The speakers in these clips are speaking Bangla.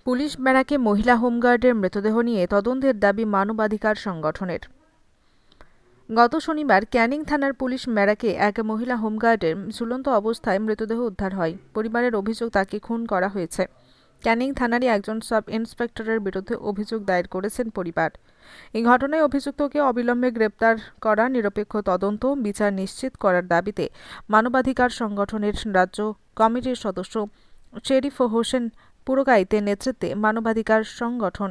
পুলিশ ব্যারাকে মহিলা হোমগার্ডের মৃতদেহ নিয়ে তদন্তের দাবি মানবাধিকার সংগঠনের। গত শনিবার ক্যানিং থানার পুলিশ ব্যারাকে এক মহিলা হোমগার্ডের ঝুলন্ত অবস্থায় মৃতদেহ উদ্ধার হয়। পরিবারের অভিযোগ তাকে খুন করা হয়েছে। ক্যানিং থানারই একজন সাব ইন্সপেক্টরের বিরুদ্ধে অভিযোগ দায়ের করেছেন পরিবার। এই ঘটনায় অভিযুক্তকে অবিলম্বে গ্রেপ্তার করা, নিরপেক্ষ তদন্ত, বিচার নিশ্চিত করার দাবিতে মানবাধিকার সংগঠনের রাজ্য কমিটির সদস্য শেরিফ হোসেন পুরকাইতের নেতৃত্বে মানবাধিকার সংগঠন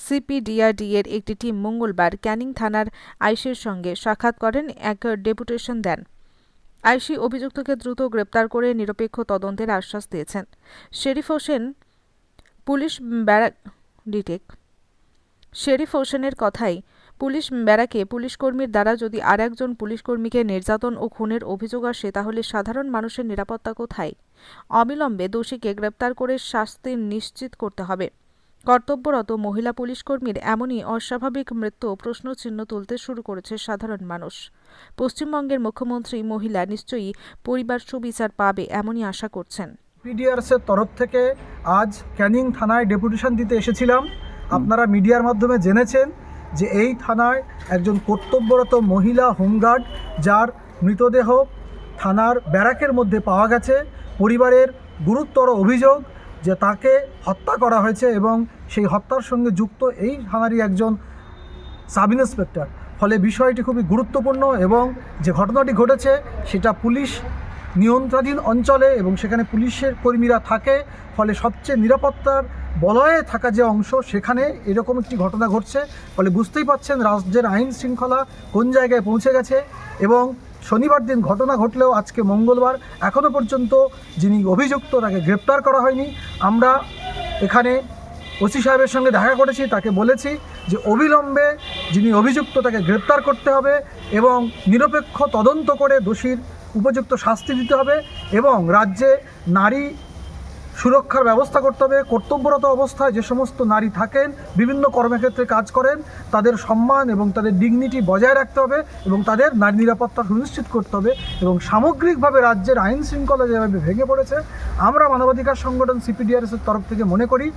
সিপিডিআরডি এর একটি টিম মঙ্গলবার ক্যানিং থানার আইসির সঙ্গে সাক্ষাৎ করেন, এক ডেপুটেশন দেন। আইসি অভিযুক্তকে দ্রুত গ্রেপ্তার করে নিরপেক্ষ তদন্তের আশ্বাস দিয়েছেন। শেরিফ হোসেন পুলিশ ব্যারাক শেরিফ হোসেনের কথাই, পুলিশ ব্যারাকে পুলিশকর্মীর দ্বারা যদি আর একজন পুলিশকর্মীকে নির্যাতন ও খুনের অভিযোগ আসে, তাহলে সাধারণ মানুষের নিরাপত্তা কোথায়? অবিলম্বে দোষীকে গ্রেপ্তার করে শাস্তি নিশ্চিত করতে হবে। কর্তব্যরত মহিলা পুলিশকর্মীর এমনই অস্বাভাবিক মৃত্যু প্রশ্নচিহ্ন তুলতে শুরু করেছে সাধারণ মানুষ। পশ্চিমবঙ্গের মুখ্যমন্ত্রী মহিলা নিশ্চয়ই পরিবার সুবিচার পাবে এমনই আশা করছেন। পিডিআরএসের তরফ থেকে আজ ক্যানিং থানায় ডেপুটেশন দিতে এসেছিলাম। আপনারা মিডিয়ার মাধ্যমে জেনেছেন যে এই থানায় একজন কর্তব্যরত মহিলা হোমগার্ড, যার মৃতদেহ থানার ব্যারাকের মধ্যে পাওয়া গেছে। পরিবারের গুরুতর অভিযোগ যে তাকে হত্যা করা হয়েছে এবং সেই হত্যার সঙ্গে যুক্ত এই থানারই একজন সাব ইন্সপেক্টর। ফলে বিষয়টি খুবই গুরুত্বপূর্ণ এবং যে ঘটনাটি ঘটেছে সেটা পুলিশ নিয়ন্ত্রণাধীন অঞ্চলে এবং সেখানে পুলিশের কর্মীরা থাকে। ফলে সবচেয়ে নিরাপত্তার বলয়ে থাকা যে অংশ, সেখানে এরকম একটি ঘটনা ঘটছে। ফলে বুঝতেই পারছেন রাজ্যের আইন শৃঙ্খলা কোন জায়গায় পৌঁছে গেছে। এবং শনিবার দিন ঘটনা ঘটলেও আজকে মঙ্গলবার, এখনও পর্যন্ত যিনি অভিযুক্ত তাকে গ্রেপ্তার করা হয়নি। আমরা এখানে ওসি সাহেবের সঙ্গে দেখা করেছি, তাকে বলেছি যে অবিলম্বে যিনি অভিযুক্ত তাকে গ্রেপ্তার করতে হবে এবং নিরপেক্ষ তদন্ত করে দোষীর উপযুক্ত শাস্তি দিতে হবে এবং রাজ্যে নারী সুরক্ষার ব্যবস্থা করতে হবে। কর্তব্যরত অবস্থায় যে সমস্ত নারী থাকেন, বিভিন্ন কর্মক্ষেত্রে কাজ করেন, তাদের সম্মান এবং তাদের ডিগনিটি বজায় রাখতে হবে এবং তাদের নারী নিরাপত্তা সুনিশ্চিত করতে হবে। এবং সামগ্রিকভাবে রাজ্যের আইন শৃঙ্খলা যেভাবে ভেঙে পড়েছে, আমরা মানবাধিকার সংগঠন সিপিডিআরএসের তরফ থেকে মনে করি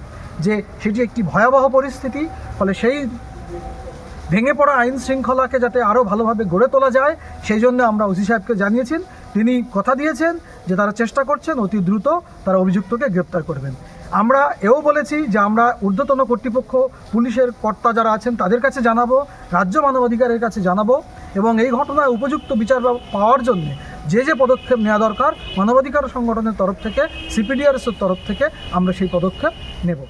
যে সেটি একটি ভয়াবহ পরিস্থিতি। ফলে সেই ভেঙে পড়া আইন শৃঙ্খলাকে যাতে আরও ভালোভাবে গড়ে তোলা যায়, সেই জন্য আমরা ওসি সাহেবকে জানিয়েছেন। তিনি কথা দিয়েছেন যে তারা চেষ্টা করছেন অতি দ্রুত তারা অভিযুক্তকে গ্রেপ্তার করবেন। আমরা এও বলেছি যে আমরা ঊর্ধ্বতন কর্তৃপক্ষ, পুলিশের কর্তা যারা আছেন তাদের কাছে জানাবো, রাজ্য মানবাধিকারের কাছে জানাবো এবং এই ঘটনায় উপযুক্ত বিচার পাওয়ার জন্য যে পদক্ষেপ নেওয়া দরকার মানবাধিকার সংগঠনের তরফ থেকে, সিপিডিআরএসের তরফ থেকে আমরা সেই পদক্ষেপ নেব।